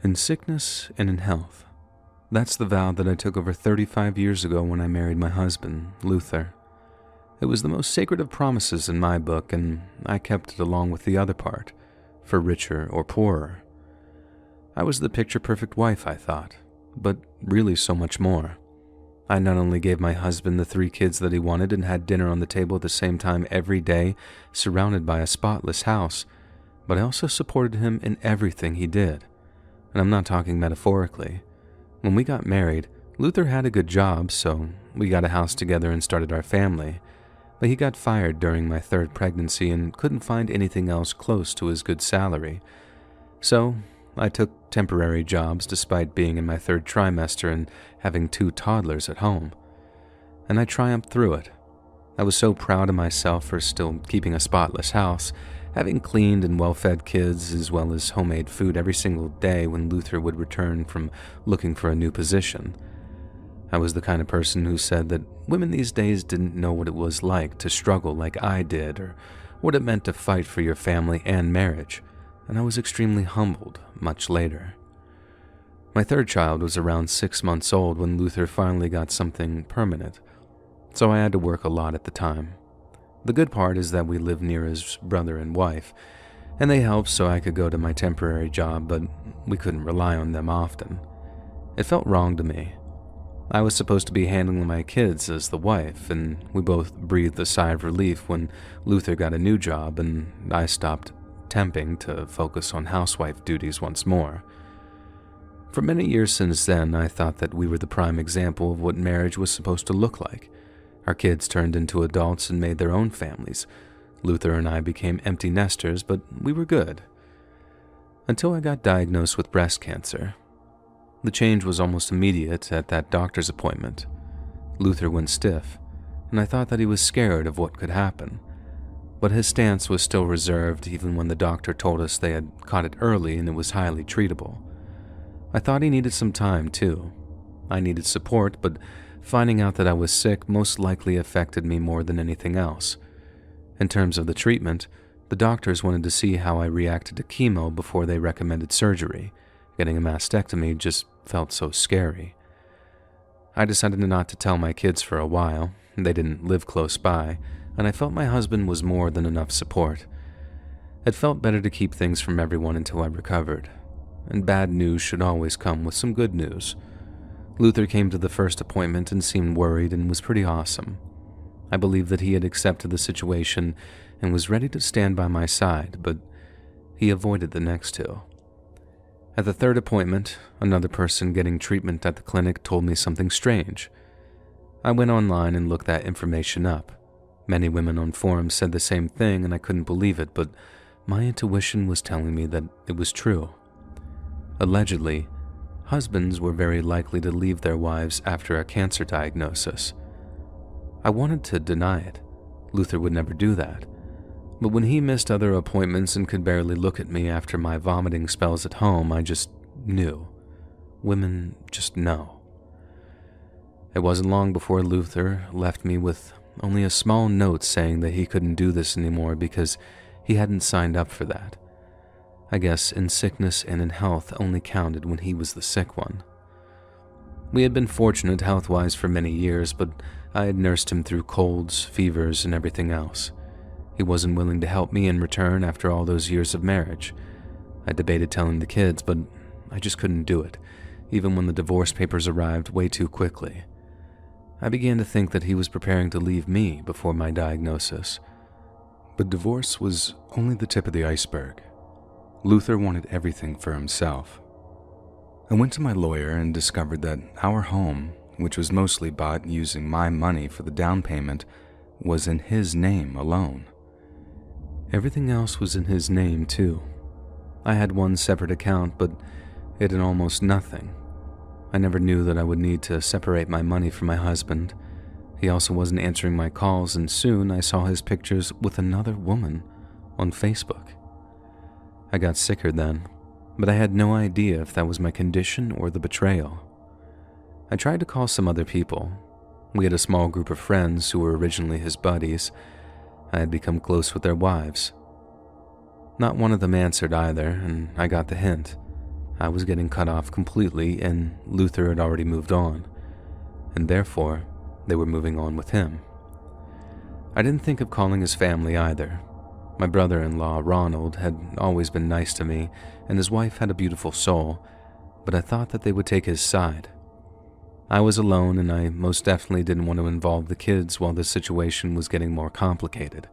In sickness and in health. That's the vow that I took over 35 years ago when I married my husband, Luther. It was the most sacred of promises in my book, and I kept it along with the other part, for richer or poorer. I was the picture-perfect wife, I thought, but really so much more. I not only gave my husband the 3 kids that he wanted and had dinner on the table at the same time every day, surrounded by a spotless house, but I also supported him in everything he did. And I'm not talking metaphorically. When we got married, Luther had a good job, so we got a house together and started our family. But he got fired during my 3rd pregnancy and couldn't find anything else close to his good salary. So I took temporary jobs despite being in my 3rd trimester and having 2 toddlers at home. And I triumphed through it. I was so proud of myself for still keeping a spotless house, having cleaned and well-fed kids as well as homemade food every single day when Luther would return from looking for a new position. I was the kind of person who said that women these days didn't know what it was like to struggle like I did or what it meant to fight for your family and marriage, and I was extremely humbled much later. My 3rd child was around 6 months old when Luther finally got something permanent, so I had to work a lot at the time. The good part is that we lived near his brother and wife, and they helped so I could go to my temporary job, but we couldn't rely on them often. It felt wrong to me. I was supposed to be handling my kids as the wife, and we both breathed a sigh of relief when Luther got a new job and I stopped temping to focus on housewife duties once more. For many years since then, I thought that we were the prime example of what marriage was supposed to look like. Our kids turned into adults and made their own families. Luther and I became empty nesters, but we were good. Until I got diagnosed with breast cancer. The change was almost immediate at that doctor's appointment. Luther went stiff, and I thought that he was scared of what could happen. But his stance was still reserved even when the doctor told us they had caught it early and it was highly treatable. I thought he needed some time too. I needed support, but finding out that I was sick most likely affected me more than anything else. In terms of the treatment, the doctors wanted to see how I reacted to chemo before they recommended surgery. Getting a mastectomy just felt so scary. I decided not to tell my kids for a while. They didn't live close by, and I felt my husband was more than enough support. It felt better to keep things from everyone until I recovered, and bad news should always come with some good news. Luther came to the first appointment and seemed worried and was pretty awesome. I believe that he had accepted the situation and was ready to stand by my side, but he avoided the next 2. At the 3rd appointment, another person getting treatment at the clinic told me something strange. I went online and looked that information up. Many women on forums said the same thing and I couldn't believe it, but my intuition was telling me that it was true. Allegedly, husbands were very likely to leave their wives after a cancer diagnosis. I wanted to deny it. Luther would never do that. But when he missed other appointments and could barely look at me after my vomiting spells at home, I just knew. Women just know. It wasn't long before Luther left me with only a small note saying that he couldn't do this anymore because he hadn't signed up for that. I guess in sickness and in health only counted when he was the sick one. We had been fortunate health-wise for many years, but I had nursed him through colds, fevers, and everything else. He wasn't willing to help me in return after all those years of marriage. I debated telling the kids, but I just couldn't do it, even when the divorce papers arrived way too quickly. I began to think that he was preparing to leave me before my diagnosis. But divorce was only the tip of the iceberg. Luther wanted everything for himself. I went to my lawyer and discovered that our home, which was mostly bought using my money for the down payment, was in his name alone. Everything else was in his name too. I had one separate account, but it had almost nothing. I never knew that I would need to separate my money from my husband. He also wasn't answering my calls, and soon I saw his pictures with another woman on Facebook. I got sicker then, but I had no idea if that was my condition or the betrayal. I tried to call some other people. We had a small group of friends who were originally his buddies. I had become close with their wives. Not one of them answered either, and I got the hint. I was getting cut off completely, and Luther had already moved on, and therefore they were moving on with him. I didn't think of calling his family either. My brother-in-law, Ronald, had always been nice to me, and his wife had a beautiful soul, but I thought that they would take his side. I was alone, and I most definitely didn't want to involve the kids while this situation was getting more complicated.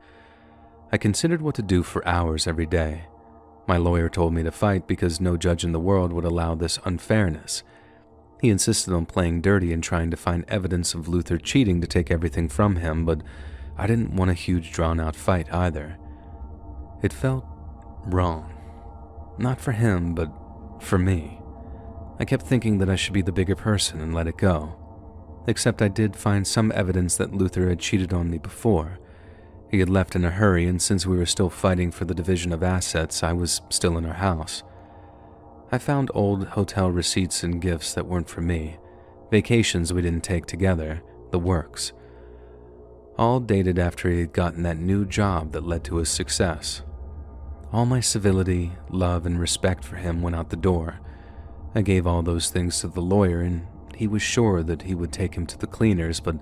I considered what to do for hours every day. My lawyer told me to fight because no judge in the world would allow this unfairness. He insisted on playing dirty and trying to find evidence of Luther cheating to take everything from him, but I didn't want a huge drawn-out fight either. It felt wrong. Not for him, but for me. I kept thinking that I should be the bigger person and let it go. Except I did find some evidence that Luther had cheated on me before. He had left in a hurry, and since we were still fighting for the division of assets, I was still in our house. I found old hotel receipts and gifts that weren't for me, vacations we didn't take together, the works. All dated after he had gotten that new job that led to his success. All my civility, love, and respect for him went out the door. I gave all those things to the lawyer, and he was sure that he would take him to the cleaners, but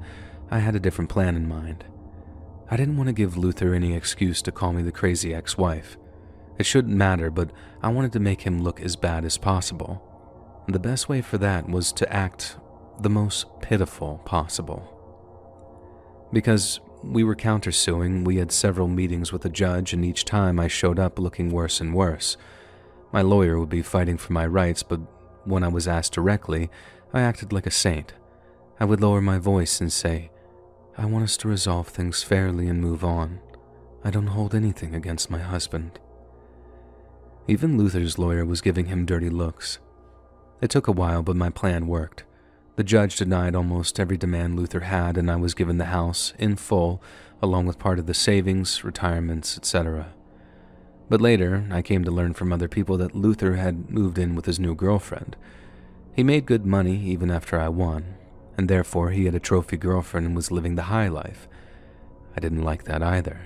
I had a different plan in mind. I didn't want to give Luther any excuse to call me the crazy ex-wife. It shouldn't matter, but I wanted to make him look as bad as possible. And the best way for that was to act the most pitiful possible. Because we were countersuing, we had several meetings with the judge, and each time I showed up looking worse and worse. My lawyer would be fighting for my rights, but when I was asked directly, I acted like a saint. I would lower my voice and say, "I want us to resolve things fairly and move on. I don't hold anything against my husband." Even Luther's lawyer was giving him dirty looks. It took a while, but my plan worked. The judge denied almost every demand Luther had, and I was given the house in full, along with part of the savings, retirements, etc. But later, I came to learn from other people that Luther had moved in with his new girlfriend. He made good money even after I won, and therefore he had a trophy girlfriend and was living the high life. I didn't like that either.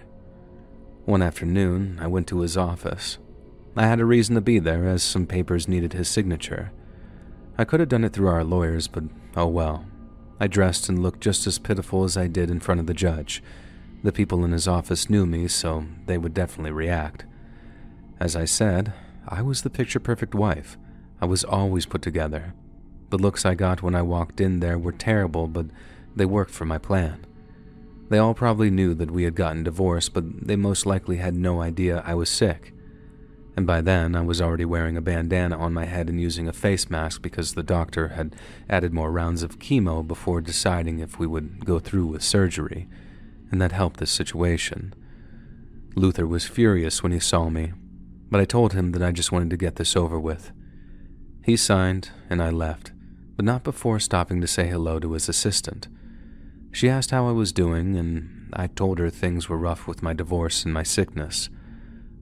One afternoon, I went to his office. I had a reason to be there, as some papers needed his signature. I could have done it through our lawyers, but oh well. I dressed and looked just as pitiful as I did in front of the judge. The people in his office knew me, so they would definitely react. As I said, I was the picture-perfect wife. I was always put together. The looks I got when I walked in there were terrible, but they worked for my plan. They all probably knew that we had gotten divorced, but they most likely had no idea I was sick. And by then, I was already wearing a bandana on my head and using a face mask because the doctor had added more rounds of chemo before deciding if we would go through with surgery, and that helped this situation. Luther was furious when he saw me, but I told him that I just wanted to get this over with. He signed, and I left, but not before stopping to say hello to his assistant. She asked how I was doing, and I told her things were rough with my divorce and my sickness.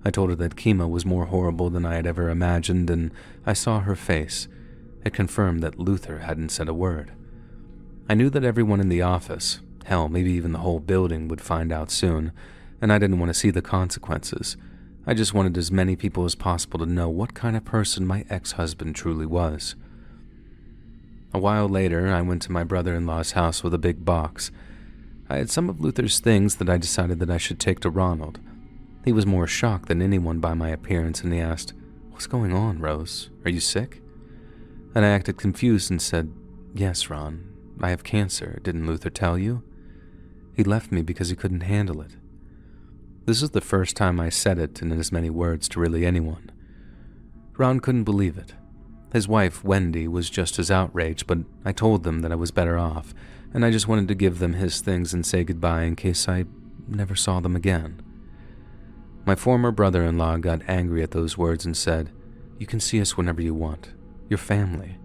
I told her that chemo was more horrible than I had ever imagined, and I saw her face. It confirmed that Luther hadn't said a word. I knew that everyone in the office, hell, maybe even the whole building, would find out soon, and I didn't want to see the consequences. I just wanted as many people as possible to know what kind of person my ex-husband truly was. A while later, I went to my brother-in-law's house with a big box. I had some of Luther's things that I decided that I should take to Ronald. He was more shocked than anyone by my appearance, and he asked, "What's going on, Rose? Are you sick?" And I acted confused and said, "Yes, Ron, I have cancer. Didn't Luther tell you?" He left me because he couldn't handle it. This is the first time I said it in as many words to really anyone. Ron couldn't believe it. His wife, Wendy, was just as outraged, but I told them that I was better off, and I just wanted to give them his things and say goodbye in case I never saw them again. My former brother-in-law got angry at those words and said, "You can see us whenever you want. You're family."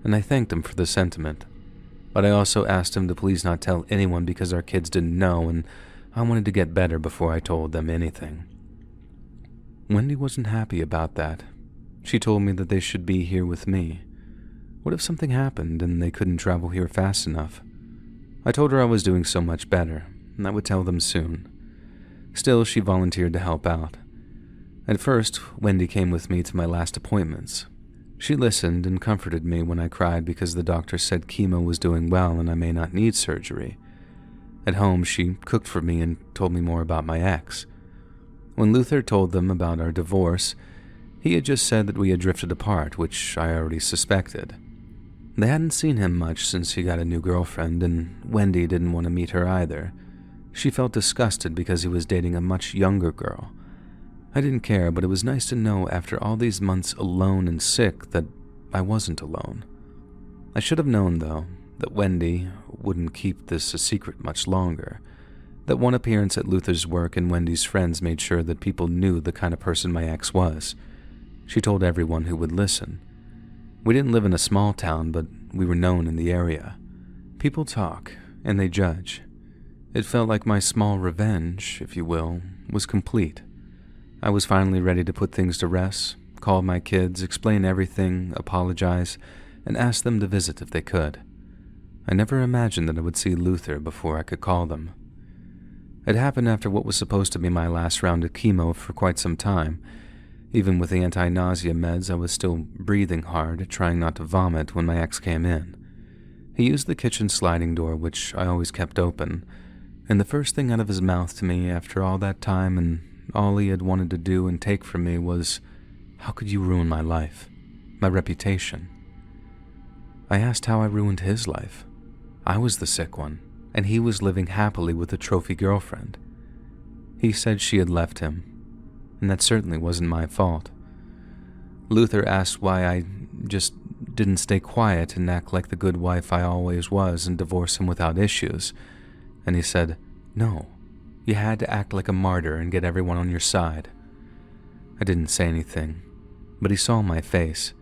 And I thanked him for the sentiment. But I also asked him to please not tell anyone because our kids didn't know, and I wanted to get better before I told them anything. Wendy wasn't happy about that. She told me that they should be here with me. What if something happened and they couldn't travel here fast enough? I told her I was doing so much better, and I would tell them soon. Still, she volunteered to help out. At first, Wendy came with me to my last appointments. She listened and comforted me when I cried because the doctor said chemo was doing well and I may not need surgery. At home, she cooked for me and told me more about my ex. When Luther told them about our divorce, he had just said that we had drifted apart, which I already suspected. They hadn't seen him much since he got a new girlfriend, and Wendy didn't want to meet her either. She felt disgusted because he was dating a much younger girl. I didn't care, but it was nice to know after all these months alone and sick that I wasn't alone. I should have known, though, that Wendy wouldn't keep this a secret much longer. That one appearance at Luther's work and Wendy's friends made sure that people knew the kind of person my ex was. She told everyone who would listen. We didn't live in a small town, but we were known in the area. People talk, and they judge. It felt like my small revenge, if you will, was complete. I was finally ready to put things to rest, call my kids, explain everything, apologize, and ask them to visit if they could. I never imagined that I would see Luther before I could call them. It happened after what was supposed to be my last round of chemo for quite some time. Even with the anti-nausea meds, I was still breathing hard, trying not to vomit when my ex came in. He used the kitchen sliding door, which I always kept open, and the first thing out of his mouth to me after all that time and all he had wanted to do and take from me was, "How could you ruin my life, my reputation?" I asked how I ruined his life. I was the sick one, and he was living happily with a trophy girlfriend. He said she had left him, and that certainly wasn't my fault. Luther asked why I just didn't stay quiet and act like the good wife I always was and divorce him without issues, and he said, "No, you had to act like a martyr and get everyone on your side." I didn't say anything, but he saw my face.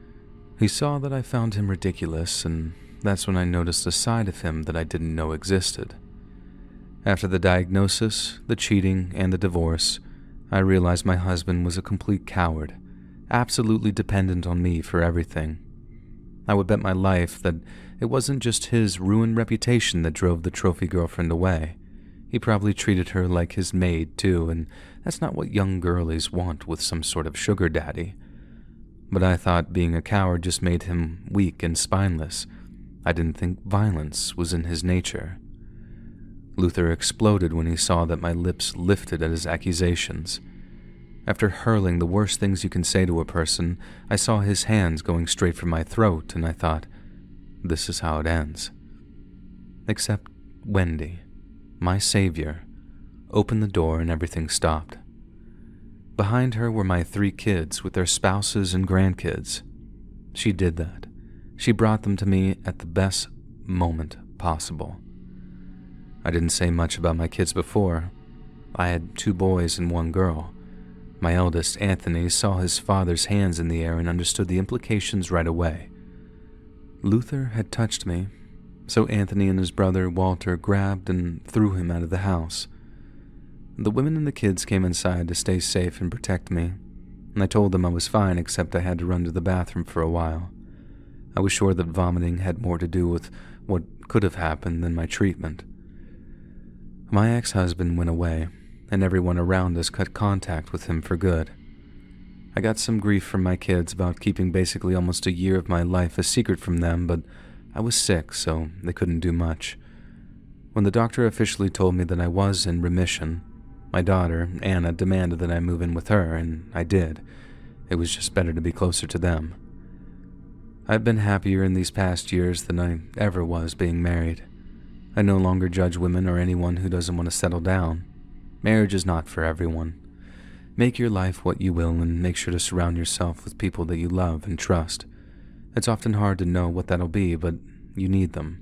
He saw that I found him ridiculous, and that's when I noticed a side of him that I didn't know existed. After the diagnosis, the cheating, and the divorce, I realized my husband was a complete coward, absolutely dependent on me for everything. I would bet my life that it wasn't just his ruined reputation that drove the trophy girlfriend away. He probably treated her like his maid, too, and that's not what young girlies want with some sort of sugar daddy. But I thought being a coward just made him weak and spineless. I didn't think violence was in his nature. Luther exploded when he saw that my lips lifted at his accusations. After hurling the worst things you can say to a person, I saw his hands going straight for my throat, and I thought, this is how it ends. Except Wendy, my savior, opened the door and everything stopped. Behind her were my 3 kids with their spouses and grandkids. She did that. She brought them to me at the best moment possible. I didn't say much about my kids before. I had 2 boys and 1 girl. My eldest, Anthony, saw his father's hands in the air and understood the implications right away. Luther had touched me, so Anthony and his brother, Walter, grabbed and threw him out of the house. The women and the kids came inside to stay safe and protect me, and I told them I was fine except I had to run to the bathroom for a while. I was sure that vomiting had more to do with what could have happened than my treatment. My ex-husband went away, and everyone around us cut contact with him for good. I got some grief from my kids about keeping basically almost a year of my life a secret from them, but I was sick, so they couldn't do much. When the doctor officially told me that I was in remission, my daughter, Anna, demanded that I move in with her, and I did. It was just better to be closer to them. I've been happier in these past years than I ever was being married. I no longer judge women or anyone who doesn't want to settle down. Marriage is not for everyone. Make your life what you will and make sure to surround yourself with people that you love and trust. It's often hard to know what that'll be, but you need them.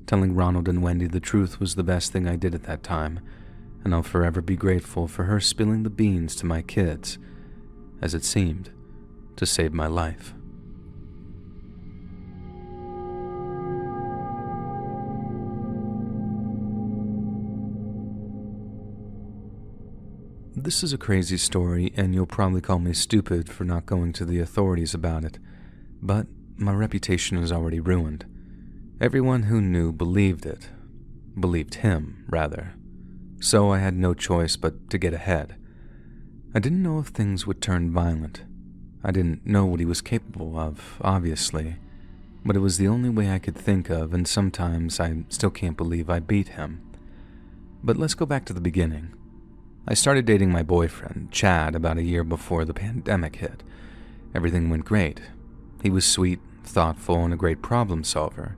Telling Ronald and Wendy the truth was the best thing I did at that time, and I'll forever be grateful for her spilling the beans to my kids, as it seemed, to save my life. This is a crazy story, and you'll probably call me stupid for not going to the authorities about it, but my reputation is already ruined. Everyone who knew believed it. Believed him, rather. So I had no choice but to get ahead. I didn't know if things would turn violent. I didn't know what he was capable of, obviously, but it was the only way I could think of, and sometimes I still can't believe I beat him. But let's go back to the beginning. I started dating my boyfriend, Chad, about a year before the pandemic hit. Everything went great. He was sweet, thoughtful, and a great problem solver.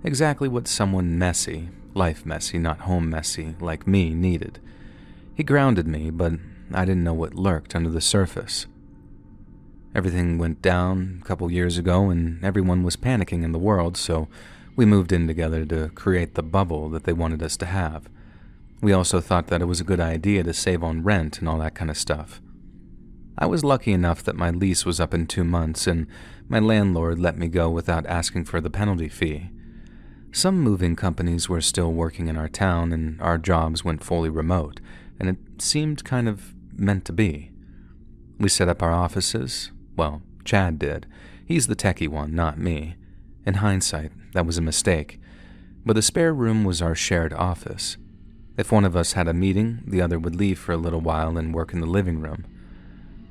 Exactly what someone messy, life messy, not home messy, like me needed. He grounded me, but I didn't know what lurked under the surface. Everything went down a couple years ago, and everyone was panicking in the world, so we moved in together to create the bubble that they wanted us to have. We also thought that it was a good idea to save on rent and all that kind of stuff. I was lucky enough that my lease was up in 2 months, and my landlord let me go without asking for the penalty fee. Some moving companies were still working in our town, and our jobs went fully remote, and it seemed kind of meant to be. We set up our offices. Well, Chad did. He's the techie one, not me. In hindsight, that was a mistake. But the spare room was our shared office. If one of us had a meeting, the other would leave for a little while and work in the living room.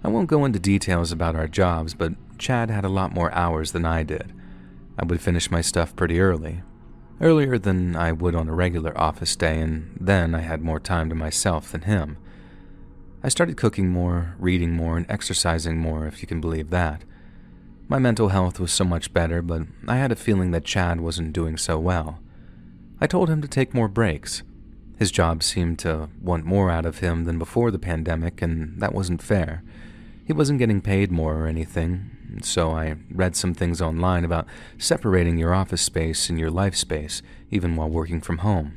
I won't go into details about our jobs, but Chad had a lot more hours than I did. I would finish my stuff pretty early. Earlier than I would on a regular office day, and then I had more time to myself than him. I started cooking more, reading more, and exercising more, if you can believe that. My mental health was so much better, but I had a feeling that Chad wasn't doing so well. I told him to take more breaks. His job seemed to want more out of him than before the pandemic, and that wasn't fair. He wasn't getting paid more or anything, so I read some things online about separating your office space and your life space, even while working from home.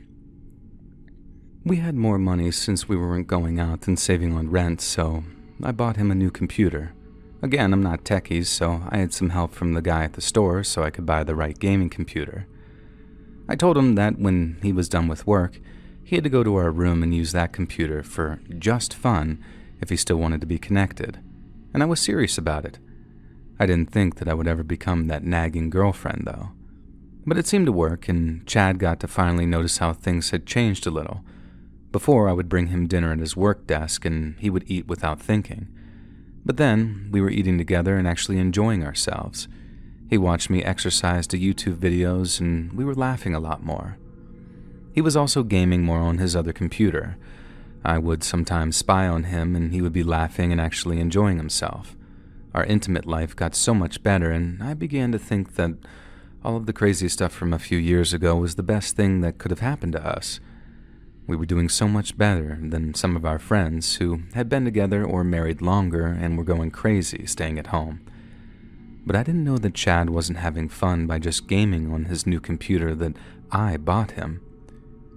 We had more money since we weren't going out and saving on rent, so I bought him a new computer. Again, I'm not techies, so I had some help from the guy at the store so I could buy the right gaming computer. I told him that when he was done with work, he had to go to our room and use that computer for just fun if he still wanted to be connected, and I was serious about it. I didn't think that I would ever become that nagging girlfriend, though. But it seemed to work, and Chad got to finally notice how things had changed a little. Before, I would bring him dinner at his work desk, and he would eat without thinking. But then, we were eating together and actually enjoying ourselves. He watched me exercise to YouTube videos, and we were laughing a lot more. He was also gaming more on his other computer. I would sometimes spy on him, and he would be laughing and actually enjoying himself. Our intimate life got so much better, and I began to think that all of the crazy stuff from a few years ago was the best thing that could have happened to us. We were doing so much better than some of our friends who had been together or married longer and were going crazy staying at home. But I didn't know that Chad wasn't having fun by just gaming on his new computer that I bought him.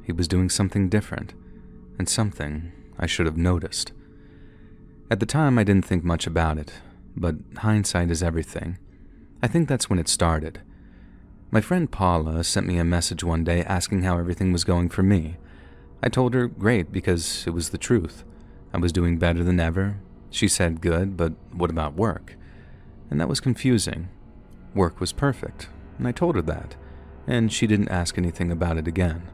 He was doing something different, and something I should have noticed. At the time, I didn't think much about it, but hindsight is everything. I think that's when it started. My friend Paula sent me a message one day asking how everything was going for me. I told her great because it was the truth. I was doing better than ever. She said good, but what about work? And that was confusing. Work was perfect, and I told her that, and she didn't ask anything about it again.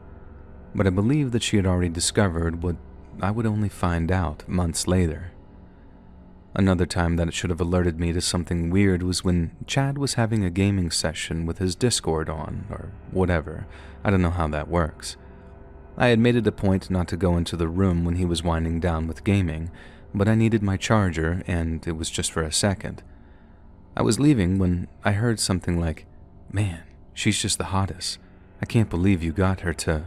But I believe that she had already discovered what I would only find out months later. Another time that it should have alerted me to something weird was when Chad was having a gaming session with his Discord on, or whatever. I don't know how that works. I had made it a point not to go into the room when he was winding down with gaming, but I needed my charger, and it was just for a second. I was leaving when I heard something like, "Man, she's just the hottest. I can't believe you got her to..."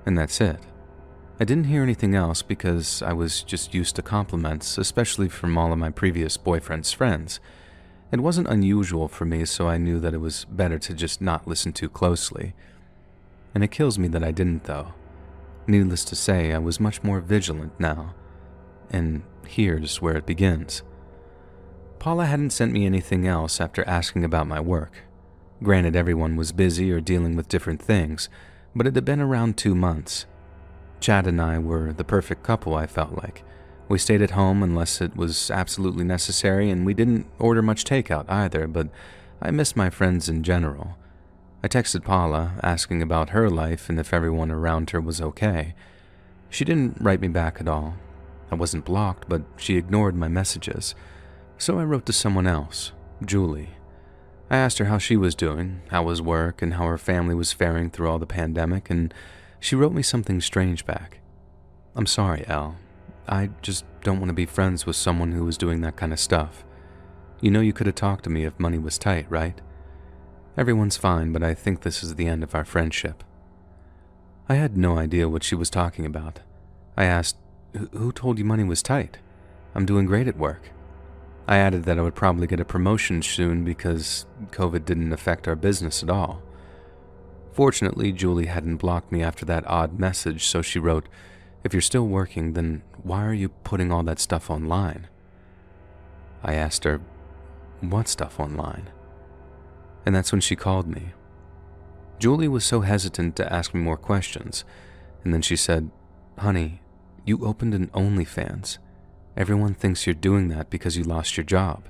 And that's it. I didn't hear anything else because I was just used to compliments, especially from all of my previous boyfriend's friends. It wasn't unusual for me, so I knew that it was better to just not listen too closely. And it kills me that I didn't, though. Needless to say, I was much more vigilant now. And here's where it begins. Paula hadn't sent me anything else after asking about my work. Granted, everyone was busy or dealing with different things, but it had been around 2 months. Chad and I were the perfect couple, I felt like. We stayed at home unless it was absolutely necessary, and we didn't order much takeout either, but I missed my friends in general. I texted Paula, asking about her life and if everyone around her was okay. She didn't write me back at all. I wasn't blocked, but she ignored my messages. So I wrote to someone else, Julie. I asked her how she was doing, how was work, and how her family was faring through all the pandemic, and she wrote me something strange back. "I'm sorry, Elle. I just don't want to be friends with someone who was doing that kind of stuff. You know you could have talked to me if money was tight, right? Everyone's fine, but I think this is the end of our friendship." I had no idea what she was talking about. I asked, "Who told you money was tight? I'm doing great at work." I added that I would probably get a promotion soon because COVID didn't affect our business at all. Fortunately, Julie hadn't blocked me after that odd message, so she wrote, "If you're still working, then why are you putting all that stuff online?" I asked her, "What stuff online?" And that's when she called me. Julie was so hesitant to ask me more questions, and then she said, "Honey, you opened an OnlyFans. Everyone thinks you're doing that because you lost your job."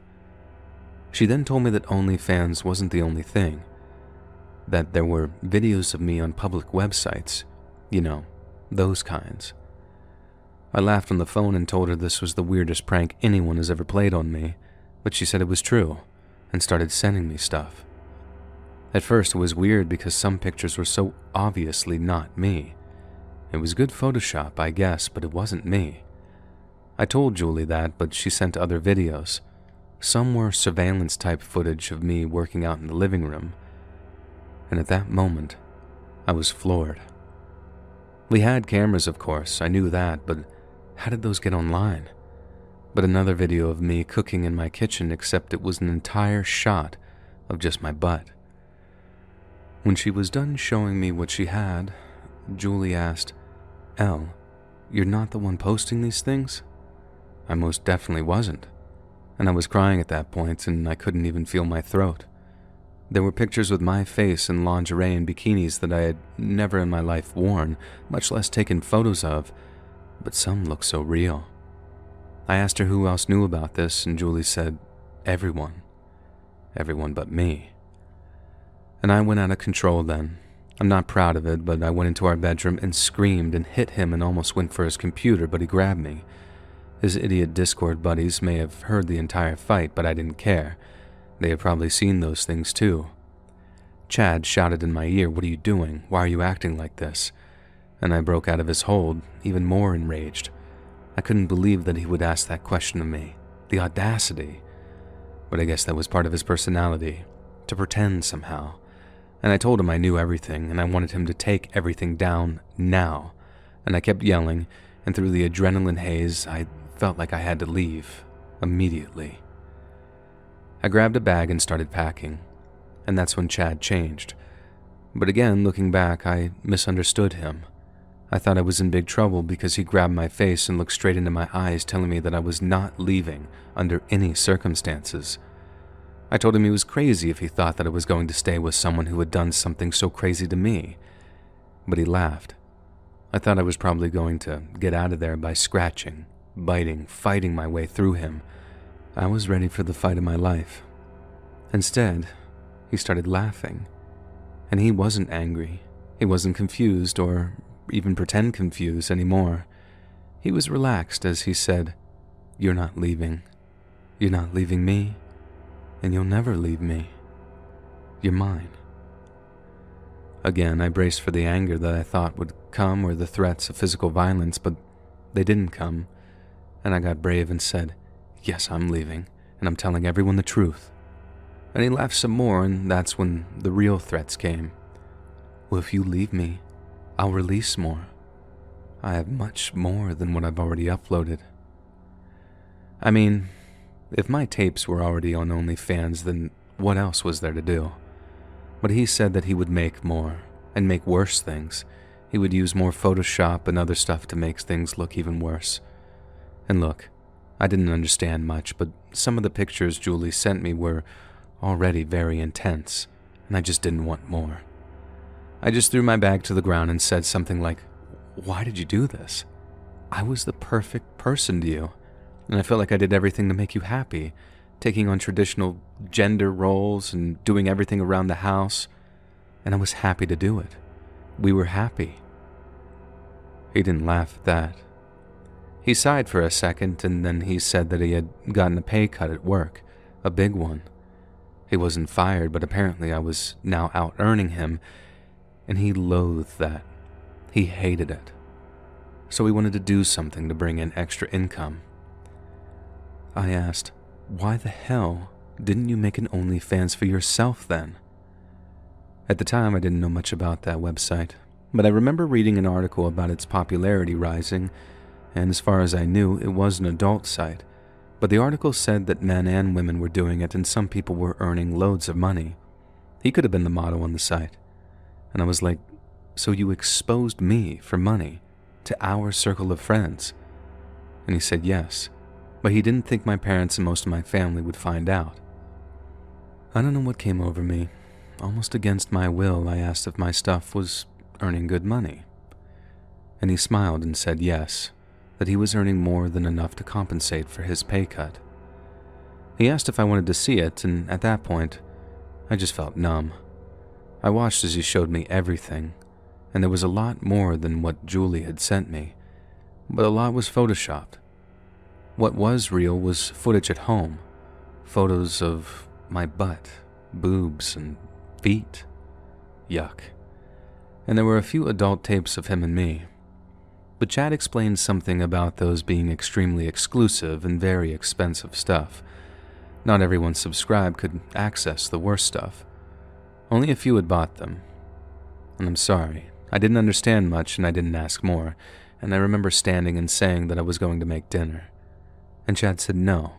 She then told me that OnlyFans wasn't the only thing, that there were videos of me on public websites, you know, those kinds. I laughed on the phone and told her this was the weirdest prank anyone has ever played on me, but she said it was true and started sending me stuff. At first it was weird because some pictures were so obviously not me. It was good Photoshop, I guess, but it wasn't me. I told Julie that, but she sent other videos. Some were surveillance-type footage of me working out in the living room. And at that moment, I was floored. We had cameras, of course, I knew that, but how did those get online? But another video of me cooking in my kitchen, except it was an entire shot of just my butt. When she was done showing me what she had, Julie asked, "Elle, you're not the one posting these things?" I most definitely wasn't, and I was crying at that point and I couldn't even feel my throat. There were pictures with my face in lingerie and bikinis that I had never in my life worn, much less taken photos of, but some looked so real. I asked her who else knew about this, and Julie said, "Everyone. Everyone but me." And I went out of control then. I'm not proud of it, but I went into our bedroom and screamed and hit him and almost went for his computer, but he grabbed me. His idiot Discord buddies may have heard the entire fight, but I didn't care. They had probably seen those things too. Chad shouted in my ear, "What are you doing? Why are you acting like this?" And I broke out of his hold, even more enraged. I couldn't believe that he would ask that question of me. The audacity. But I guess that was part of his personality, to pretend somehow. And I told him I knew everything, and I wanted him to take everything down now. And I kept yelling, and through the adrenaline haze, I felt like I had to leave, immediately. I grabbed a bag and started packing, and that's when Chad changed. But again, looking back, I misunderstood him. I thought I was in big trouble because he grabbed my face and looked straight into my eyes, telling me that I was not leaving under any circumstances. I told him he was crazy if he thought that I was going to stay with someone who had done something so crazy to me. But he laughed. I thought I was probably going to get out of there by scratching, biting, fighting my way through him. I was ready for the fight of my life. Instead, he started laughing. And he wasn't angry. He wasn't confused or even pretend confused anymore. He was relaxed as he said, "You're not leaving. You're not leaving me. And you'll never leave me. You're mine." Again, I braced for the anger that I thought would come or the threats of physical violence, but they didn't come. And I got brave and said, "Yes, I'm leaving, and I'm telling everyone the truth." And he laughed some more, and that's when the real threats came. "Well, if you leave me, I'll release more. I have much more than what I've already uploaded." I mean, if my tapes were already on OnlyFans, then what else was there to do? But he said that he would make more, and make worse things. He would use more Photoshop and other stuff to make things look even worse. And look, I didn't understand much, but some of the pictures Julie sent me were already very intense, and I just didn't want more. I just threw my bag to the ground and said something like, "Why did you do this? I was the perfect person to you. And I felt like I did everything to make you happy, taking on traditional gender roles and doing everything around the house. And I was happy to do it. We were happy." He didn't laugh at that. He sighed for a second, and then he said that he had gotten a pay cut at work, a big one. He wasn't fired, but apparently I was now out-earning him, and he loathed that. He hated it. So he wanted to do something to bring in extra income. I asked, why the hell didn't you make an OnlyFans for yourself then? At the time, I didn't know much about that website, but I remember reading an article about its popularity rising, and as far as I knew, it was an adult site. But the article said that men and women were doing it and some people were earning loads of money. He could have been the model on the site. And I was like, so you exposed me for money to our circle of friends? And he said yes, but he didn't think my parents and most of my family would find out. I don't know what came over me. Almost against my will, I asked if my stuff was earning good money. And he smiled and said yes, that he was earning more than enough to compensate for his pay cut. He asked if I wanted to see it, and at that point, I just felt numb. I watched as he showed me everything, and there was a lot more than what Julie had sent me, but a lot was photoshopped. What was real was footage at home, photos of my butt, boobs, and feet. Yuck. And there were a few adult tapes of him and me. But Chad explained something about those being extremely exclusive and very expensive stuff. Not everyone subscribed could access the worst stuff. Only a few had bought them. And I'm sorry, I didn't understand much and I didn't ask more, and I remember standing and saying that I was going to make dinner. And Chad said no.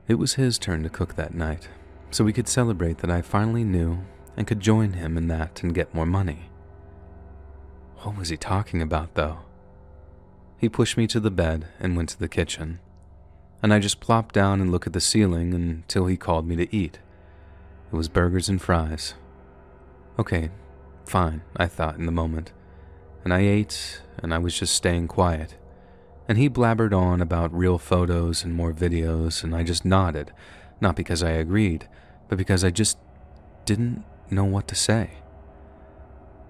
It was his turn to cook that night, so we could celebrate that I finally knew and could join him in that and get more money. What was he talking about, though? He pushed me to the bed and went to the kitchen, and I just plopped down and looked at the ceiling until he called me to eat. It was burgers and fries. Okay, fine, I thought in the moment, and I ate, and I was just staying quiet. And he blabbered on about real photos and more videos, and I just nodded, not because I agreed, but because I just didn't know what to say.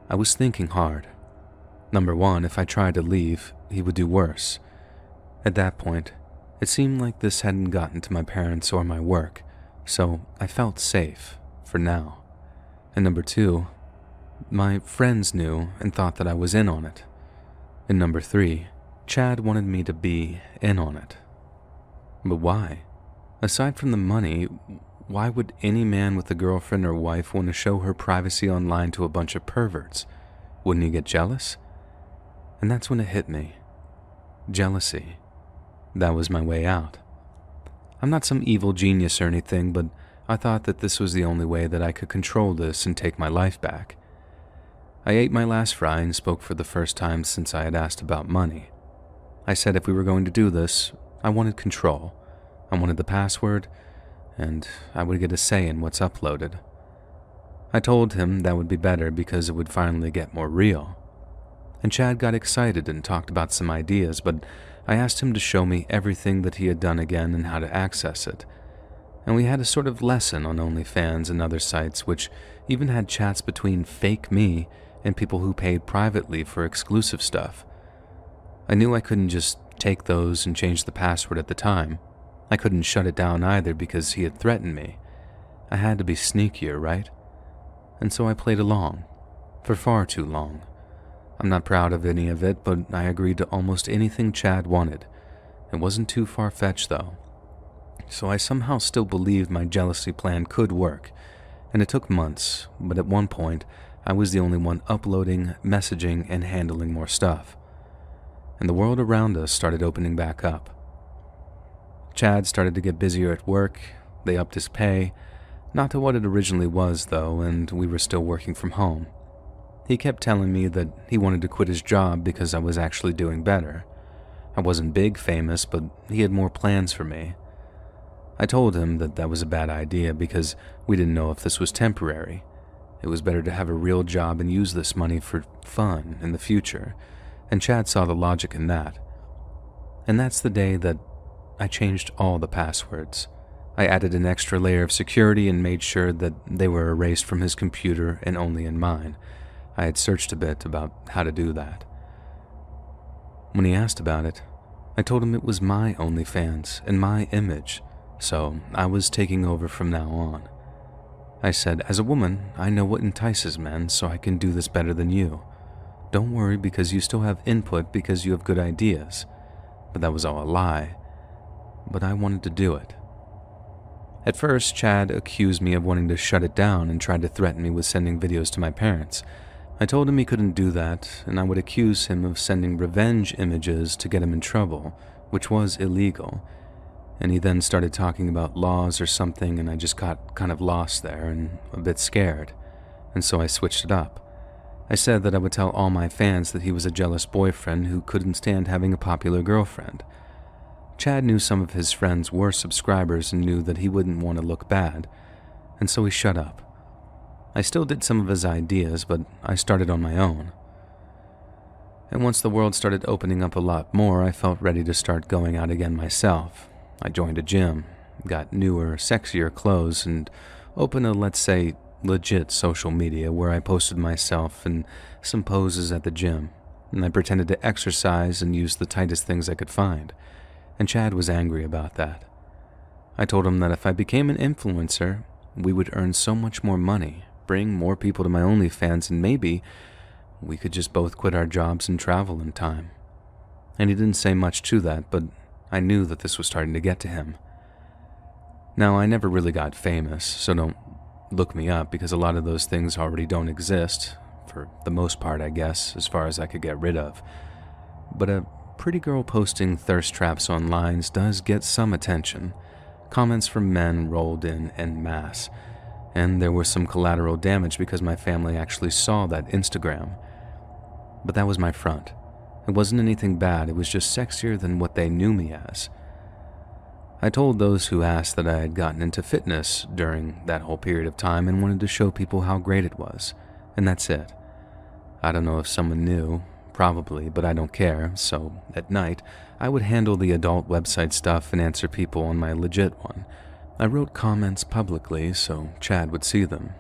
I was thinking hard. Number one, if I tried to leave, he would do worse. At that point, it seemed like this hadn't gotten to my parents or my work, so I felt safe, for now. And number two, my friends knew and thought that I was in on it. And number three, Chad wanted me to be in on it. But why? Aside from the money, why would any man with a girlfriend or wife want to show her privacy online to a bunch of perverts? Wouldn't he get jealous? And that's when it hit me. Jealousy. That was my way out. I'm not some evil genius or anything, but I thought that this was the only way that I could control this and take my life back. I ate my last fry and spoke for the first time since I had asked about money. I said if we were going to do this, I wanted control. I wanted the password, and I would get a say in what's uploaded. I told him that would be better because it would finally get more real. And Chad got excited and talked about some ideas, but I asked him to show me everything that he had done again and how to access it. And we had a sort of lesson on OnlyFans and other sites, which even had chats between fake me and people who paid privately for exclusive stuff. I knew I couldn't just take those and change the password at the time. I couldn't shut it down either because he had threatened me. I had to be sneakier, right? And so I played along. For far too long. I'm not proud of any of it, but I agreed to almost anything Chad wanted. It wasn't too far-fetched, though. So I somehow still believed my jealousy plan could work, and it took months, but at one point, I was the only one uploading, messaging, and handling more stuff. And the world around us started opening back up. Chad started to get busier at work, they upped his pay, not to what it originally was, though, and we were still working from home. He kept telling me that he wanted to quit his job because I was actually doing better. I wasn't big famous, but he had more plans for me. I told him that that was a bad idea because we didn't know if this was temporary. It was better to have a real job and use this money for fun in the future, and Chad saw the logic in that. And that's the day that I changed all the passwords. I added an extra layer of security and made sure that they were erased from his computer and only in mine. I had searched a bit about how to do that. When he asked about it, I told him it was my OnlyFans and my image, so I was taking over from now on. I said, as a woman, I know what entices men, so I can do this better than you. Don't worry because you still have input because you have good ideas. But that was all a lie. But I wanted to do it. At first, Chad accused me of wanting to shut it down and tried to threaten me with sending videos to my parents. I told him he couldn't do that, and I would accuse him of sending revenge images to get him in trouble, which was illegal. And he then started talking about laws or something, and I just got kind of lost there and a bit scared. And so I switched it up. I said that I would tell all my fans that he was a jealous boyfriend who couldn't stand having a popular girlfriend. Chad knew some of his friends were subscribers and knew that he wouldn't want to look bad, and so he shut up. I still did some of his ideas, but I started on my own. And once the world started opening up a lot more, I felt ready to start going out again myself. I joined a gym, got newer, sexier clothes, and opened a, let's say, legit social media where I posted myself and some poses at the gym, and I pretended to exercise and use the tightest things I could find. And Chad was angry about that. I told him that if I became an influencer, we would earn so much more money, bring more people to my OnlyFans, and maybe we could just both quit our jobs and travel in time. And he didn't say much to that, but I knew that this was starting to get to him. Now, I never really got famous, so don't look me up because a lot of those things already don't exist, for the most part, I guess, as far as I could get rid of. But a pretty girl posting thirst traps on lines does get some attention. Comments from men rolled in en masse, and there was some collateral damage because my family actually saw that Instagram. But that was my front. It wasn't anything bad, it was just sexier than what they knew me as. I told those who asked that I had gotten into fitness during that whole period of time and wanted to show people how great it was, and that's it. I don't know if someone knew, probably, but I don't care, so at night, I would handle the adult website stuff and answer people on my legit one. I wrote comments publicly so Chad would see them,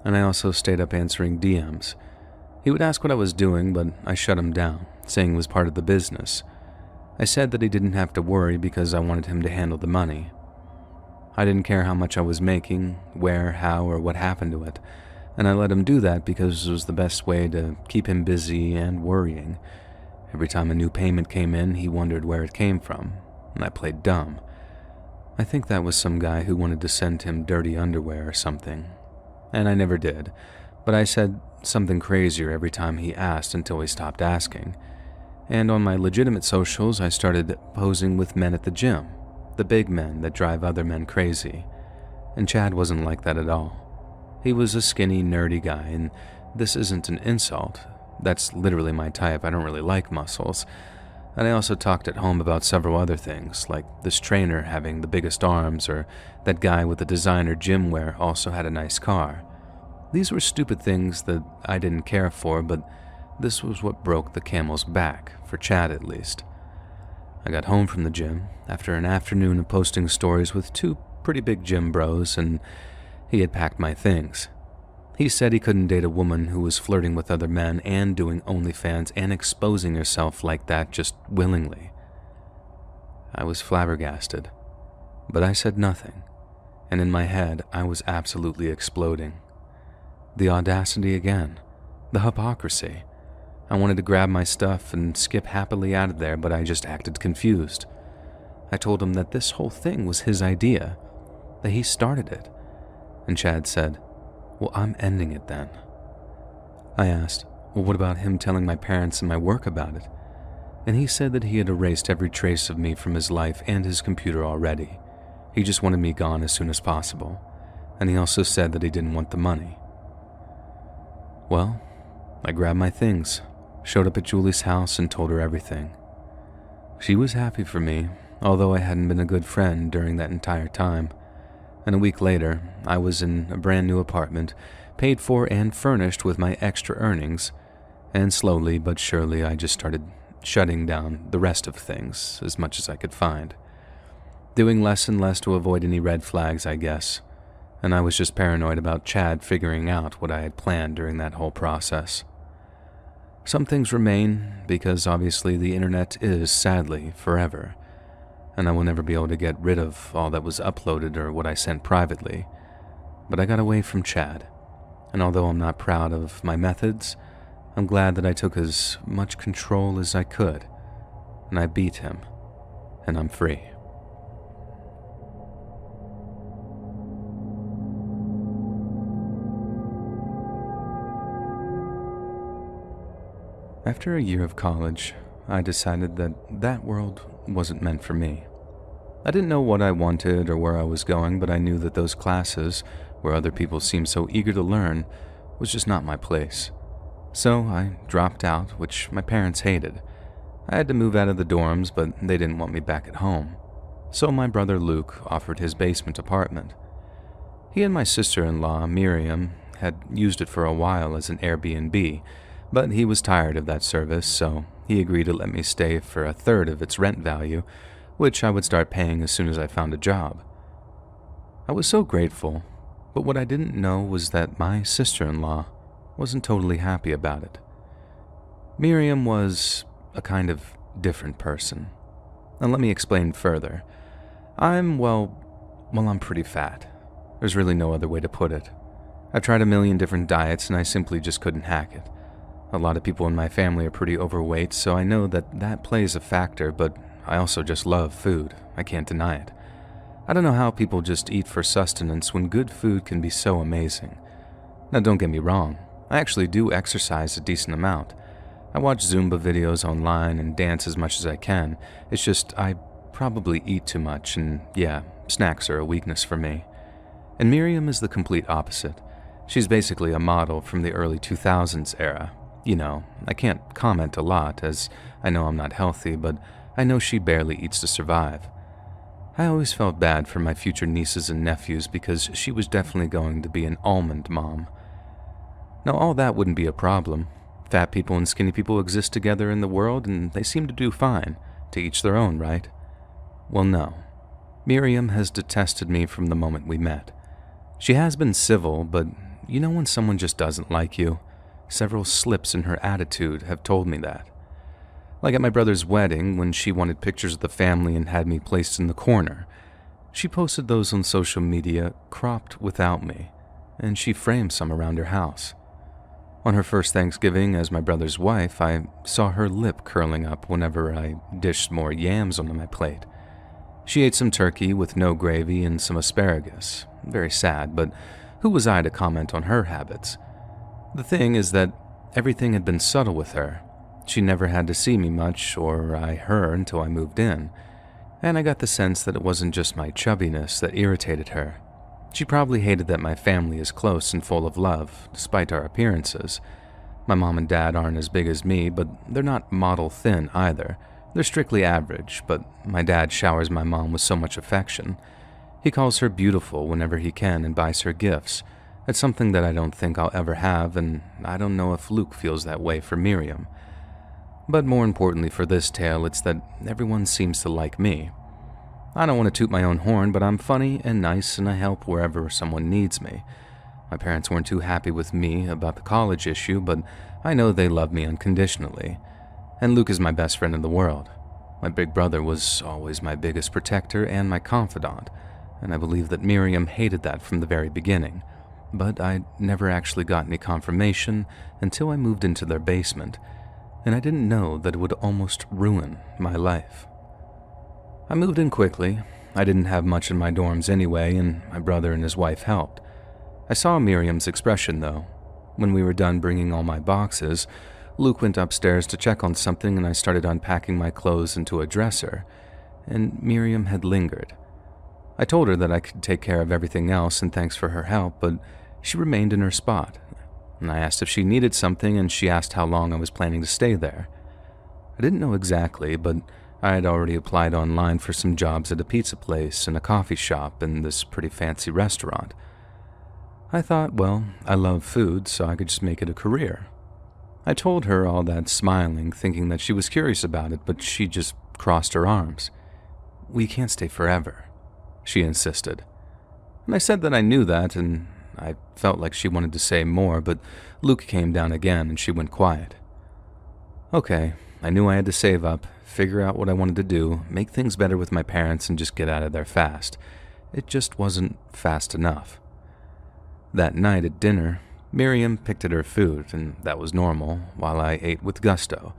and I also stayed up answering DMs. He would ask what I was doing, but I shut him down, saying it was part of the business. I said that he didn't have to worry because I wanted him to handle the money. I didn't care how much I was making, where, how, or what happened to it, and I let him do that because it was the best way to keep him busy and worrying. Every time a new payment came in, he wondered where it came from, and I played dumb. I think that was some guy who wanted to send him dirty underwear or something, and I never did, but I said something crazier every time he asked until he stopped asking. And on my legitimate socials, I started posing with men at the gym, the big men that drive other men crazy. And Chad wasn't like that at all. He was a skinny, nerdy guy, and this isn't an insult. That's literally my type. I don't really like muscles. And I also talked at home about several other things, like this trainer having the biggest arms, or that guy with the designer gym wear also had a nice car. These were stupid things that I didn't care for, but this was what broke the camel's back, for Chad at least. I got home from the gym after an afternoon of posting stories with two pretty big gym bros, and he had packed my things. He said he couldn't date a woman who was flirting with other men and doing OnlyFans and exposing herself like that just willingly. I was flabbergasted, but I said nothing, and in my head I was absolutely exploding. The audacity again, the hypocrisy. I wanted to grab my stuff and skip happily out of there, but I just acted confused. I told him that this whole thing was his idea, that he started it. And Chad said, "Well, I'm ending it then." I asked, "Well, what about him telling my parents and my work about it?" And he said that he had erased every trace of me from his life and his computer already. He just wanted me gone as soon as possible. And he also said that he didn't want the money. Well, I grabbed my things, showed up at Julie's house and told her everything. She was happy for me, although I hadn't been a good friend during that entire time. And a week later, I was in a brand new apartment, paid for and furnished with my extra earnings, and slowly but surely I just started shutting down the rest of things as much as I could find. Doing less and less to avoid any red flags, I guess, and I was just paranoid about Chad figuring out what I had planned during that whole process. Some things remain because obviously the internet is, sadly, forever, and I will never be able to get rid of all that was uploaded or what I sent privately. But I got away from Chad, and although I'm not proud of my methods, I'm glad that I took as much control as I could, and I beat him, and I'm free. After a year of college, I decided that world wasn't meant for me. I didn't know what I wanted or where I was going, but I knew that those classes, where other people seemed so eager to learn, was just not my place. So I dropped out, which my parents hated. I had to move out of the dorms, but they didn't want me back at home. So my brother Luke offered his basement apartment. He and my sister-in-law, Miriam, had used it for a while as an Airbnb, but he was tired of that service, so he agreed to let me stay for a third of its rent value, which I would start paying as soon as I found a job. I was so grateful, but what I didn't know was that my sister-in-law wasn't totally happy about it. Miriam was a kind of different person. And let me explain further. I'm pretty fat. There's really no other way to put it. I've tried a million different diets and I simply just couldn't hack it. A lot of people in my family are pretty overweight, so I know that plays a factor, but I also just love food. I can't deny it. I don't know how people just eat for sustenance when good food can be so amazing. Now don't get me wrong, I actually do exercise a decent amount. I watch Zumba videos online and dance as much as I can. It's just I probably eat too much, and yeah, snacks are a weakness for me. And Miriam is the complete opposite. She's basically a model from the early 2000s era. You know, I can't comment a lot as I know I'm not healthy, but I know she barely eats to survive. I always felt bad for my future nieces and nephews because she was definitely going to be an almond mom. Now, all that wouldn't be a problem. Fat people and skinny people exist together in the world and they seem to do fine, to each their own, right? Well, no. Miriam has detested me from the moment we met. She has been civil, but you know when someone just doesn't like you? Several slips in her attitude have told me that. Like at my brother's wedding, when she wanted pictures of the family and had me placed in the corner. She posted those on social media, cropped without me, and she framed some around her house. On her first Thanksgiving as my brother's wife, I saw her lip curling up whenever I dished more yams onto my plate. She ate some turkey with no gravy and some asparagus. Very sad, but who was I to comment on her habits? The thing is that everything had been subtle with her. She never had to see me much, or I her until I moved in. And I got the sense that it wasn't just my chubbiness that irritated her. She probably hated that my family is close and full of love, despite our appearances. My mom and dad aren't as big as me, but they're not model thin either. They're strictly average, but my dad showers my mom with so much affection. He calls her beautiful whenever he can and buys her gifts. It's something that I don't think I'll ever have, and I don't know if Luke feels that way for Miriam. But more importantly for this tale, it's that everyone seems to like me. I don't want to toot my own horn, but I'm funny and nice and I help wherever someone needs me. My parents weren't too happy with me about the college issue, but I know they love me unconditionally. And Luke is my best friend in the world. My big brother was always my biggest protector and my confidant, and I believe that Miriam hated that from the very beginning. But I never actually got any confirmation until I moved into their basement, and I didn't know that it would almost ruin my life. I moved in quickly. I didn't have much in my dorms anyway, and my brother and his wife helped. I saw Miriam's expression, though. When we were done bringing all my boxes, Luke went upstairs to check on something and I started unpacking my clothes into a dresser, and Miriam had lingered. I told her that I could take care of everything else and thanks for her help, but she remained in her spot, and I asked if she needed something and she asked how long I was planning to stay there. I didn't know exactly, but I had already applied online for some jobs at a pizza place and a coffee shop and this pretty fancy restaurant. I thought, well, I love food, so I could just make it a career. I told her all that smiling, thinking that she was curious about it, but she just crossed her arms. "We can't stay forever," she insisted. And I said that I knew that, and I felt like she wanted to say more, but Luke came down again and she went quiet. Okay, I knew I had to save up, figure out what I wanted to do, make things better with my parents, and just get out of there fast. It just wasn't fast enough. That night at dinner, Miriam picked at her food, and that was normal, while I ate with gusto.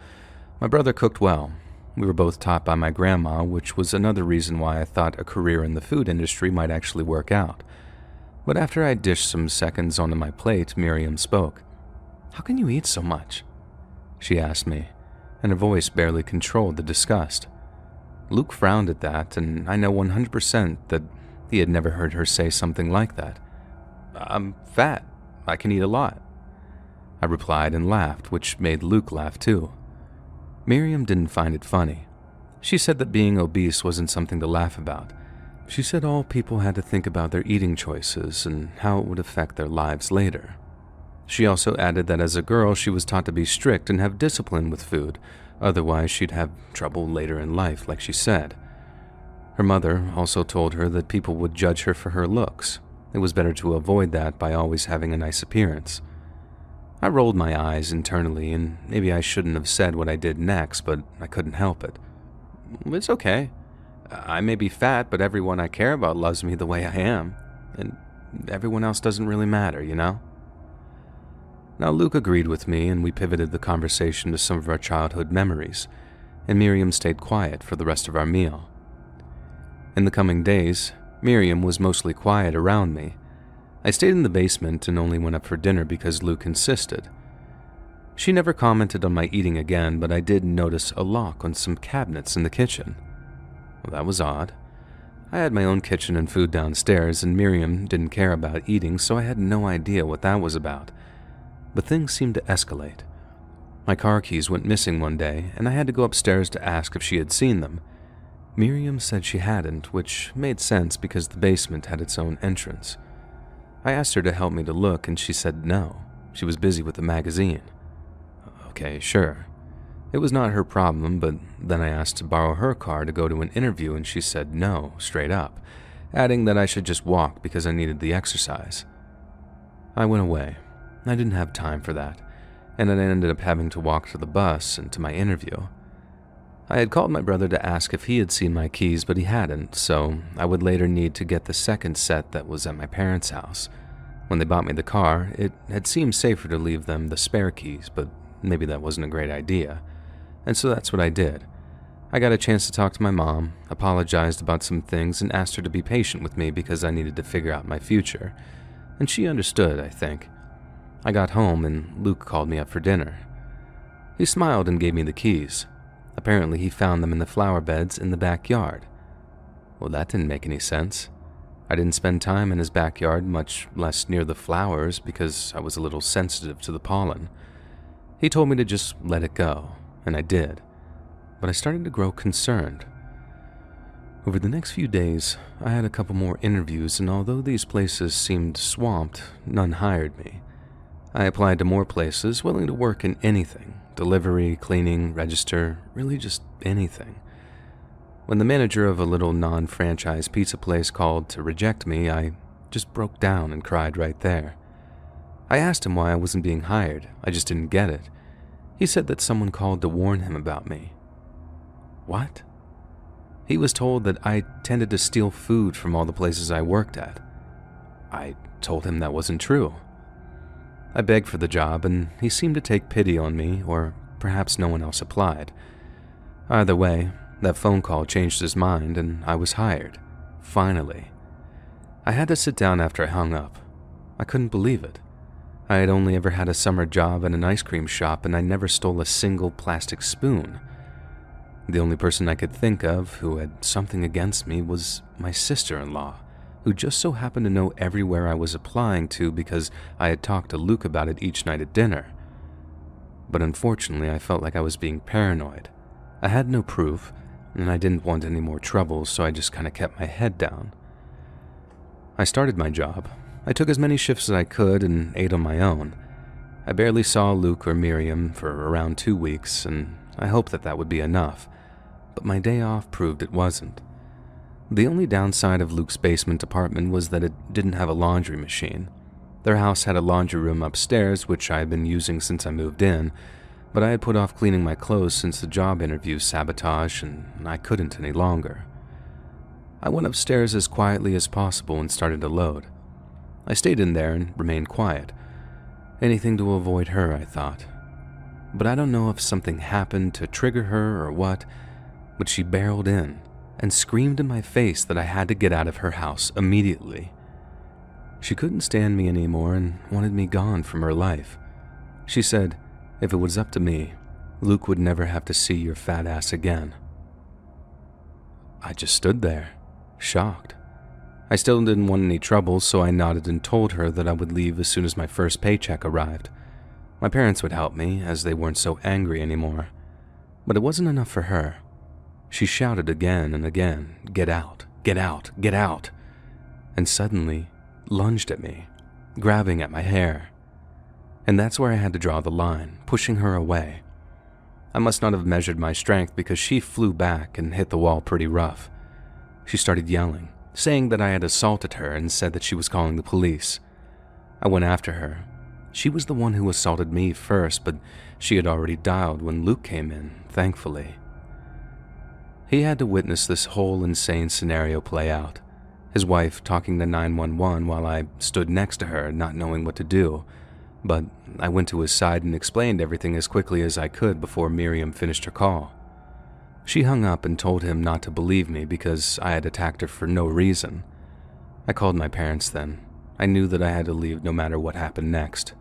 My brother cooked well. We were both taught by my grandma, which was another reason why I thought a career in the food industry might actually work out. But after I dished some seconds onto my plate, Miriam spoke. "How can you eat so much?" she asked me, and her voice barely controlled the disgust. Luke frowned at that, and I know 100% that he had never heard her say something like that. "I'm fat. I can eat a lot," I replied and laughed, which made Luke laugh too. Miriam didn't find it funny. She said that being obese wasn't something to laugh about. She said all people had to think about their eating choices and how it would affect their lives later. She also added that as a girl she was taught to be strict and have discipline with food, otherwise she'd have trouble later in life, like she said. Her mother also told her that people would judge her for her looks. It was better to avoid that by always having a nice appearance. I rolled my eyes internally, and maybe I shouldn't have said what I did next, but I couldn't help it. "It's okay. I may be fat, but everyone I care about loves me the way I am, and everyone else doesn't really matter, you know?" Now Luke agreed with me, and we pivoted the conversation to some of our childhood memories, and Miriam stayed quiet for the rest of our meal. In the coming days, Miriam was mostly quiet around me. I stayed in the basement and only went up for dinner because Luke insisted. She never commented on my eating again, but I did notice a lock on some cabinets in the kitchen. Well, that was odd. I had my own kitchen and food downstairs, and Miriam didn't care about eating, so I had no idea what that was about. But things seemed to escalate. My car keys went missing one day, and I had to go upstairs to ask if she had seen them. Miriam said she hadn't, which made sense because the basement had its own entrance. I asked her to help me to look, and she said no. She was busy with the magazine. Okay, sure. It was not her problem, but then I asked to borrow her car to go to an interview, and she said no, straight up, adding that I should just walk because I needed the exercise. I went away. I didn't have time for that, and I ended up having to walk to the bus and to my interview. I had called my brother to ask if he had seen my keys, but he hadn't, so I would later need to get the second set that was at my parents' house. When they bought me the car, it had seemed safer to leave them the spare keys, but maybe that wasn't a great idea. And so that's what I did. I got a chance to talk to my mom, apologized about some things, and asked her to be patient with me because I needed to figure out my future. And she understood, I think. I got home and Luke called me up for dinner. He smiled and gave me the keys. Apparently he found them in the flower beds in the backyard. Well, that didn't make any sense. I didn't spend time in his backyard, much less near the flowers, because I was a little sensitive to the pollen. He told me to just let it go, and I did. But I started to grow concerned. Over the next few days, I had a couple more interviews, and although these places seemed swamped, none hired me. I applied to more places, willing to work in anything. Delivery, cleaning, register, really just anything. When the manager of a little non-franchise pizza place called to reject me, I just broke down and cried right there. I asked him why I wasn't being hired. I just didn't get it. He said that someone called to warn him about me. What? He was told that I tended to steal food from all the places I worked at. I told him that wasn't true. I begged for the job, and he seemed to take pity on me, or perhaps no one else applied. Either way, that phone call changed his mind, and I was hired. Finally. I had to sit down after I hung up. I couldn't believe it. I had only ever had a summer job at an ice cream shop, and I never stole a single plastic spoon. The only person I could think of who had something against me was my sister-in-law, who just so happened to know everywhere I was applying to because I had talked to Luke about it each night at dinner. But unfortunately, I felt like I was being paranoid. I had no proof, and I didn't want any more trouble, so I just kind of kept my head down. I started my job. I took as many shifts as I could and ate on my own. I barely saw Luke or Miriam for around 2 weeks, and I hoped that that would be enough. But my day off proved it wasn't. The only downside of Luke's basement apartment was that it didn't have a laundry machine. Their house had a laundry room upstairs, which I had been using since I moved in, but I had put off cleaning my clothes since the job interview sabotage, and I couldn't any longer. I went upstairs as quietly as possible and started to load. I stayed in there and remained quiet. Anything to avoid her, I thought. But I don't know if something happened to trigger her or what, but she barreled in and screamed in my face that I had to get out of her house immediately. She couldn't stand me anymore and wanted me gone from her life. She said, if it was up to me, Luke would never have to see your fat ass again. I just stood there, shocked. I still didn't want any trouble, so I nodded and told her that I would leave as soon as my first paycheck arrived. My parents would help me, as they weren't so angry anymore. But it wasn't enough for her. She shouted again and again, "Get out, get out, get out," and suddenly lunged at me, grabbing at my hair. And that's where I had to draw the line, pushing her away. I must not have measured my strength because she flew back and hit the wall pretty rough. She started yelling, saying that I had assaulted her and said that she was calling the police. I went after her. She was the one who assaulted me first, but she had already dialed when Luke came in, thankfully. He had to witness this whole insane scenario play out, his wife talking to 911 while I stood next to her, not knowing what to do. But I went to his side and explained everything as quickly as I could before Miriam finished her call. She hung up and told him not to believe me because I had attacked her for no reason. I called my parents then. I knew that I had to leave no matter what happened next.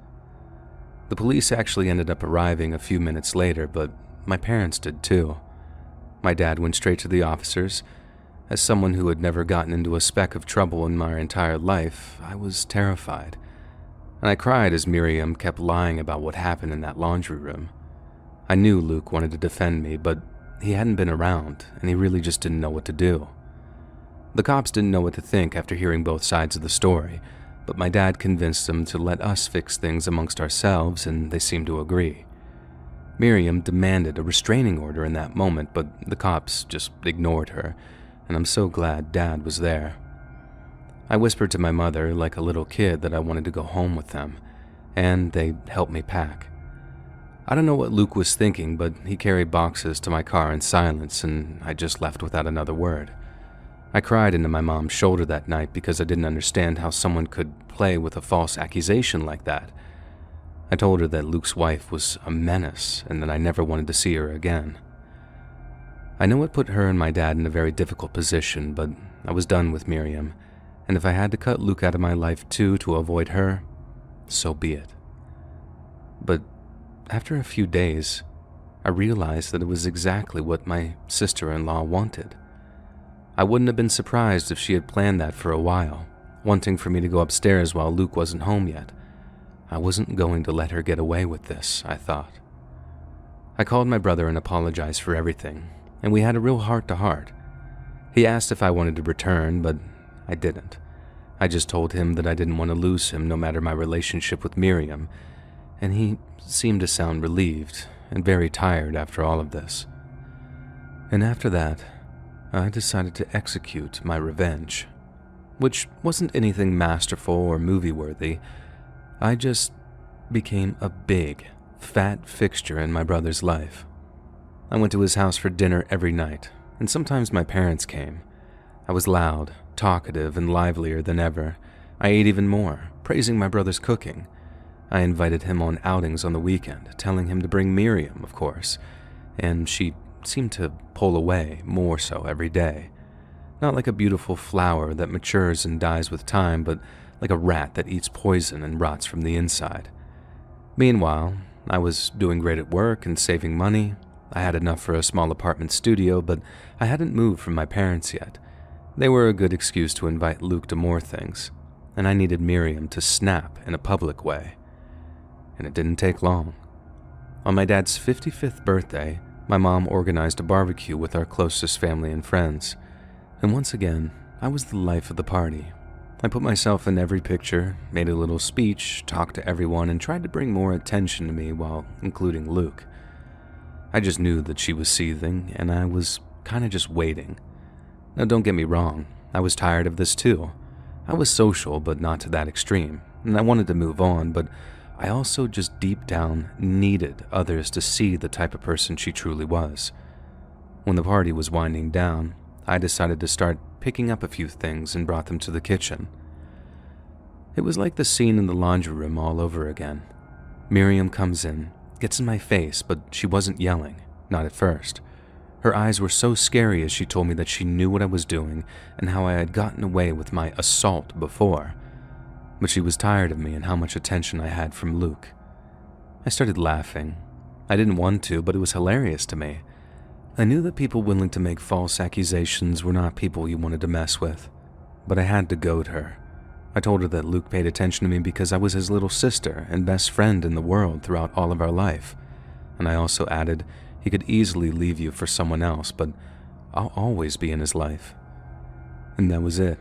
The police actually ended up arriving a few minutes later, but my parents did too. My dad went straight to the officers. As someone who had never gotten into a speck of trouble in my entire life, I was terrified. And I cried as Miriam kept lying about what happened in that laundry room. I knew Luke wanted to defend me, but he hadn't been around, and he really just didn't know what to do. The cops didn't know what to think after hearing both sides of the story, but my dad convinced them to let us fix things amongst ourselves, and they seemed to agree. Miriam demanded a restraining order in that moment, but the cops just ignored her, and I'm so glad Dad was there. I whispered to my mother like a little kid that I wanted to go home with them, and they helped me pack. I don't know what Luke was thinking, but he carried boxes to my car in silence, and I just left without another word. I cried into my mom's shoulder that night because I didn't understand how someone could play with a false accusation like that. I told her that Luke's wife was a menace and that I never wanted to see her again. I know it put her and my dad in a very difficult position, but I was done with Miriam, and if I had to cut Luke out of my life too to avoid her, so be it. But after a few days, I realized that it was exactly what my sister-in-law wanted. I wouldn't have been surprised if she had planned that for a while, wanting for me to go upstairs while Luke wasn't home yet. I wasn't going to let her get away with this, I thought. I called my brother and apologized for everything, and we had a real heart-to-heart. He asked if I wanted to return, but I didn't. I just told him that I didn't want to lose him no matter my relationship with Miriam, and he seemed to sound relieved and very tired after all of this. And after that, I decided to execute my revenge, which wasn't anything masterful or movie-worthy. I just became a big, fat fixture in my brother's life. I went to his house for dinner every night, and sometimes my parents came. I was loud, talkative, and livelier than ever. I ate even more, praising my brother's cooking. I invited him on outings on the weekend, telling him to bring Miriam, of course, and she seemed to pull away more so every day. Not like a beautiful flower that matures and dies with time, but like a rat that eats poison and rots from the inside. Meanwhile, I was doing great at work and saving money. I had enough for a small apartment studio, but I hadn't moved from my parents yet. They were a good excuse to invite Luke to more things, and I needed Miriam to snap in a public way. And it didn't take long. On my dad's 55th birthday, my mom organized a barbecue with our closest family and friends. And once again, I was the life of the party. I put myself in every picture, made a little speech, talked to everyone, and tried to bring more attention to me while including Luke. I just knew that she was seething, and I was kind of just waiting. Now don't get me wrong, I was tired of this too. I was social, but not to that extreme, and I wanted to move on, but I also just deep down needed others to see the type of person she truly was. When the party was winding down, I decided to start picking up a few things and brought them to the kitchen. It was like the scene in the laundry room all over again. Miriam comes in, gets in my face, but she wasn't yelling, not at first. Her eyes were so scary as she told me that she knew what I was doing and how I had gotten away with my assault before. But she was tired of me and how much attention I had from Luke. I started laughing. I didn't want to, but it was hilarious to me. I knew that people willing to make false accusations were not people you wanted to mess with, but I had to goad her. I told her that Luke paid attention to me because I was his little sister and best friend in the world throughout all of our life, and I also added, he could easily leave you for someone else, but I'll always be in his life. And that was it.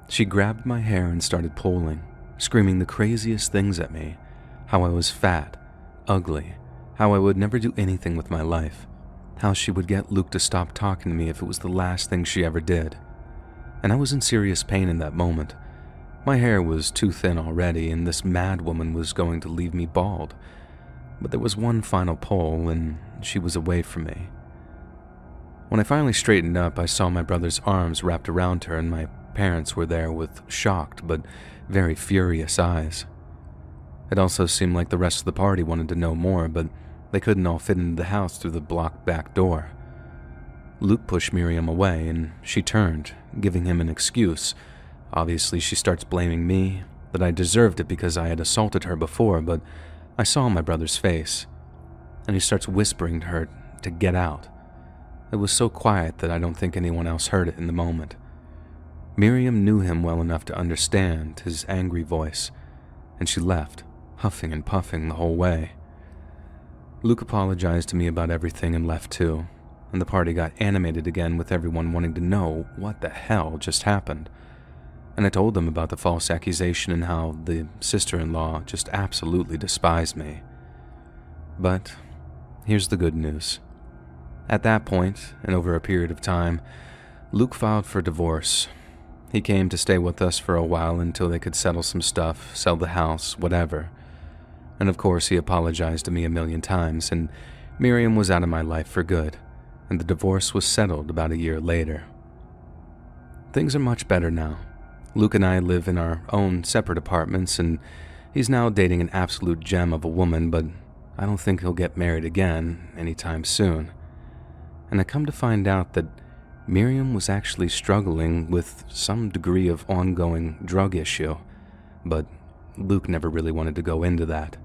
She grabbed my hair and started pulling, screaming the craziest things at me, how I was fat, ugly, how I would never do anything with my life, how she would get Luke to stop talking to me if it was the last thing she ever did. And I was in serious pain in that moment. My hair was too thin already, and this mad woman was going to leave me bald. But there was one final pull, and she was away from me. When I finally straightened up, I saw my brother's arms wrapped around her, and my parents were there with shocked but very furious eyes. It also seemed like the rest of the party wanted to know more, but they couldn't all fit into the house through the blocked back door. Luke pushed Miriam away, and she turned, giving him an excuse. Obviously, she starts blaming me, that I deserved it because I had assaulted her before, but I saw my brother's face, and he starts whispering to her to get out. It was so quiet that I don't think anyone else heard it in the moment. Miriam knew him well enough to understand his angry voice, and she left, huffing and puffing the whole way. Luke apologized to me about everything and left too, and the party got animated again with everyone wanting to know what the hell just happened. And I told them about the false accusation and how the sister-in-law just absolutely despised me. But here's the good news. At that point, and over a period of time, Luke filed for divorce. He came to stay with us for a while until they could settle some stuff, sell the house, whatever. And of course, he apologized to me a million times, and Miriam was out of my life for good, and the divorce was settled about a year later. Things are much better now. Luke and I live in our own separate apartments, and he's now dating an absolute gem of a woman, but I don't think he'll get married again anytime soon. And I come to find out that Miriam was actually struggling with some degree of ongoing drug issue, but Luke never really wanted to go into that.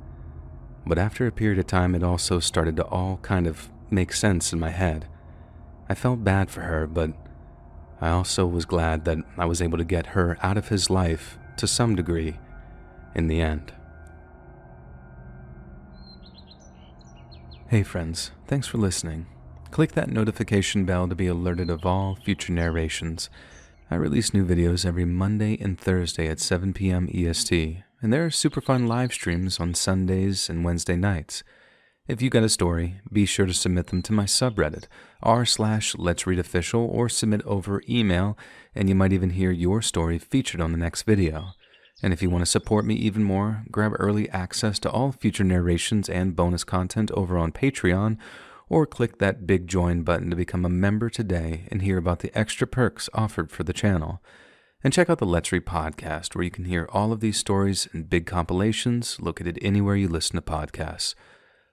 But after a period of time, it also started to all kind of make sense in my head. I felt bad for her, but I also was glad that I was able to get her out of his life to some degree in the end. Hey friends, thanks for listening. Click that notification bell to be alerted of all future narrations. I release new videos every Monday and Thursday at 7 p.m. EST, and there are super fun live streams on Sundays and Wednesday nights. If you got a story, be sure to submit them to my subreddit, r/letsreadofficial, or submit over email, and you might even hear your story featured on the next video. And if you want to support me even more, grab early access to all future narrations and bonus content over on Patreon, or click that big join button to become a member today and hear about the extra perks offered for the channel. And check out the Let's Read podcast, where you can hear all of these stories and big compilations located anywhere you listen to podcasts.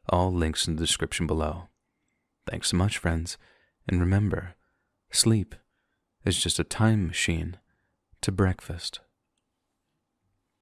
All links in the description below. Thanks so much, friends, and remember, sleep is just a time machine to breakfast.